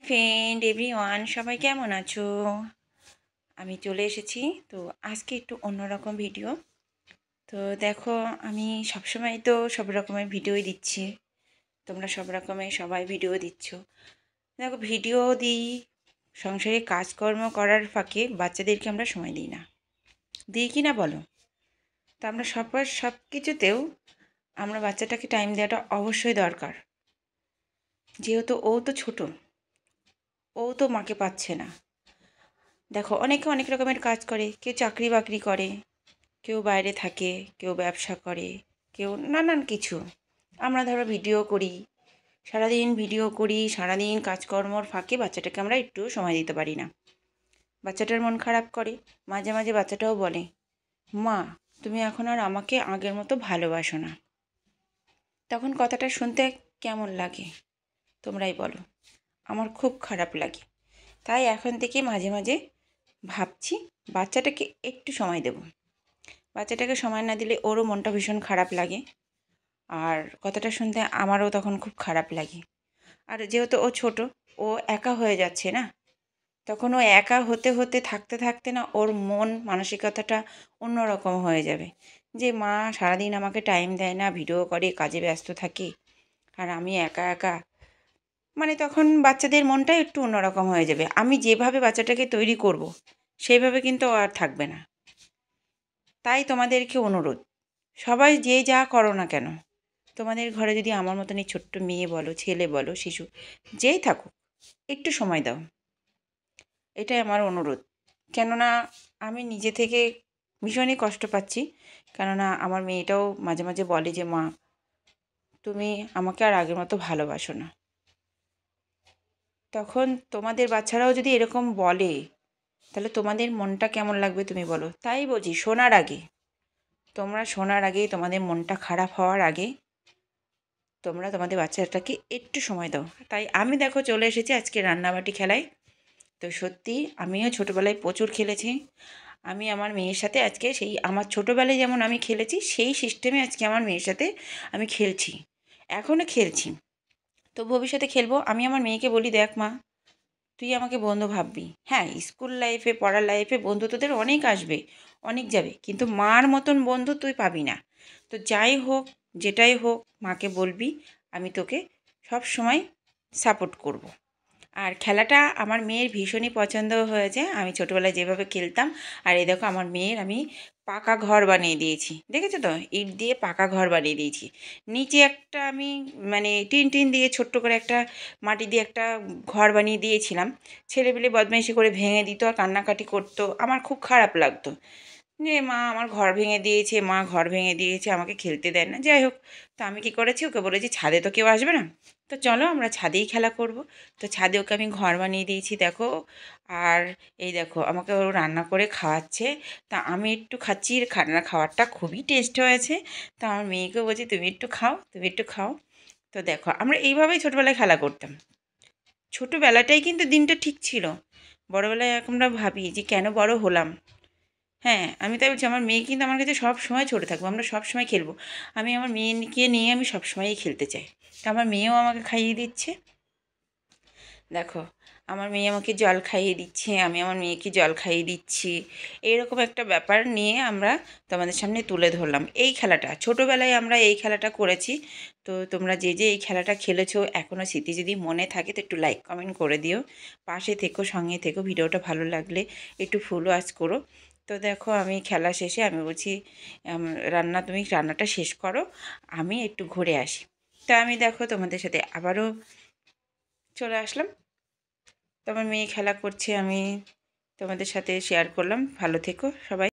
Friend everyone সবাই কেমন আছো? আমি চলে এসেছি। তো আজকে একটু অন্যরকম ভিডিও। তো দেখো, আমি সবসময় তো সব রকমের ভিডিওই দিচ্ছি, তোমরা সব রকমের সবাই ভিডিও দিচ্ছ। দেখো, ভিডিও দিই, সংসারে কাজকর্ম করার ফাঁকে বাচ্চাদেরকে আমরা সময় দিই না, দিই কি না বলো? তো আমরা সব কিছুতেও আমরা বাচ্চাটাকে টাইম দেওয়াটা অবশ্যই দরকার। যেহেতু ও তো ছোট, ও তো মাকে পাচ্ছে না। দেখো, অনেকে অনেক রকমের কাজ করে, কেউ চাকরি বাকরি করে, কেউ বাইরে থাকে, কেউ ব্যবসা করে, কেউ নানান কিছু। আমরা ধরো ভিডিও করি, সারাদিন ভিডিও করি, সারাদিন কাজকর্মর ফাঁকে বাচ্চাটাকে আমরা একটু সময় দিতে পারি না। বাচ্চাটার মন খারাপ করে, মাঝে মাঝে বাচ্চাটাও বলে, মা তুমি এখন আর আমাকে আগের মতো ভালোবাসো না। তখন কথাটা শুনতে কেমন লাগে তোমরাই বলো? আমার খুব খারাপ লাগে। তাই এখন থেকে মাঝে মাঝে ভাবছি বাচ্চাটাকে একটু সময় দেব। বাচ্চাটাকে সময় না দিলে ওরও মনটা ভীষণ খারাপ লাগে, আর কথাটা শুনতে আমারও তখন খুব খারাপ লাগে। আর যেহেতু ও ছোট, ও একা হয়ে যাচ্ছে না, তখন ও একা হতে হতে থাকতে থাকতে না ওর মন মানসিকতাটা অন্যরকম হয়ে যাবে, যে মা সারাদিন আমাকে টাইম দেয় না, ভিডিও করে, কাজে ব্যস্ত থাকে, আর আমি একা একা। মানে তখন বাচ্চাদের মনটা একটু অন্যরকম হয়ে যাবে। আমি যেভাবে বাচ্চাটাকে তৈরি করব, সেইভাবে কিন্তু ও আর থাকবে না। তাই তোমাদেরকে অনুরোধ, সবাই যে যা করো না কেন, তোমাদের ঘরে যদি আমার মতন এই ছোট্ট মেয়ে বলো, ছেলে বলো, শিশু যেই থাকুক, একটু সময় দাও। এটাই আমার অনুরোধ। কেননা আমি নিজে থেকে ভীষণই কষ্ট পাচ্ছি। কেননা আমার মেয়েটাও মাঝে মাঝে বলে যে মা তুমি আমাকে আর আগের মতো ভালোবাসো না। তখন তোমাদের বাচ্চারাও যদি এরকম বলে, তাহলে তোমাদের মনটা কেমন লাগবে তুমি বলো? তাই বলছি, শোনার আগে, তোমরা শোনার আগে, তোমাদের মনটা খারাপ হওয়ার আগে তোমরা তোমাদের বাচ্চাটাকে একটু সময় দাও। তাই আমি দেখো চলে এসেছি আজকে রান্নাবাটি খেলায়। তো সত্যি আমিও ছোটোবেলায় প্রচুর খেলেছি। আমি আমার মেয়ের সাথে আজকে সেই আমার ছোটোবেলায় যেমন আমি খেলেছি, সেই সিস্টেমে আজকে আমার মেয়ের সাথে আমি খেলছি, এখনও খেলছি। তো ভবিষ্যতে খেলবো। আমি আমার মেয়েকে বলি, দেখ মা, তুই আমাকে বন্ধু ভাববি। হ্যাঁ, স্কুল লাইফে, পড়ার লাইফে বন্ধু তোদের অনেক আসবে, অনেক যাবে, কিন্তু মার মতন বন্ধু তুই পাবি না। তো যাই হোক, যেটাই হোক, মাকে বলবি আমি তোকে সব সময় সাপোর্ট করব। আর খেলাটা আমার মেয়ের ভীষণই পছন্দ হয়েছে, আমি ছোটোবেলায় যেভাবে খেলতাম। আর এই দেখো, আমার মেয়ের আমি পাকা ঘর বানিয়ে দিয়েছি, দেখেছো তো? ইট দিয়ে পাকা ঘর বানিয়ে দিয়েছি। নিচে একটা আমি মানে টিন টিন দিয়ে ছোট্ট করে একটা মাটি দিয়ে একটা ঘর বানিয়ে দিয়েছিলাম। ছেলেপিলে বদমাইশি করে ভেঙে দিত আর কান্নাকাটি করতো, আমার খুব খারাপ লাগতো যে মা আমার ঘর ভেঙে দিয়েছে, মা ঘর ভেঙে দিয়েছে, আমাকে খেলতে দেয় না। যাই হোক, তো আমি কী করেছি, ওকে বলেছি ছাদে তো কেউ আসবে না, তো চলো আমরা ছাদেই খেলা করব। তো ছাদে ওকে আমি ঘর বানিয়ে দিয়েছি দেখো। আর এই দেখো, আমাকে ও রান্না করে খাওয়াচ্ছে। তা আমি একটু খাচ্ছি, খাবারটা খুবই টেস্ট হয়েছে। তা আমার মেয়েকেও বলছি তুমি একটু খাও, তুমি একটু খাও। তো দেখো, আমরা এইভাবেই ছোটোবেলায় খেলা করতাম। ছোটোবেলাটাই কিন্তু দিনটা ঠিক ছিল। বড়োবেলায় আমরা ভাবি যে কেন বড় হলাম। হ্যাঁ, আমি তাই বলছি, আমার মেয়ে কিন্তু আমার কাছে সব সময় ছোটো থাকবো, আমরা সব সময় খেলবো। আমি আমার মেয়েকে নিয়ে আমি সব সময়ই খেলতে চাই। তা আমার মেয়েও আমাকে খাইয়ে দিচ্ছে। দেখো, আমার মেয়ে আমাকে জল খাইয়ে দিচ্ছে, আমি আমার মেয়েকে জল খাইয়ে দিচ্ছি। এইরকম একটা ব্যাপার নিয়ে আমরা তোমাদের সামনে তুলে ধরলাম এই খেলাটা। ছোটোবেলায় আমরা এই খেলাটা করেছি। তো তোমরা যে যে এই খেলাটা খেলেছো, এখনও স্মৃতি যদি মনে থাকে তো একটু লাইক কমেন্ট করে দিও। পাশে থেকো, সঙ্গে থেকো, ভিডিওটা ভালো লাগলে একটু ফলো করো। তো দেখো, আমি খেলা শেষে আমি বলছি তুমি রান্নাটা শেষ করো, আমি একটু ঘুরে আসি। তা আমি দেখো তোমাদের সাথে আবারও চলে আসলাম। তো আমার মেয়ে খেলা করছে, আমি তোমাদের সাথে শেয়ার করলাম। ভালো থেকো সবাই।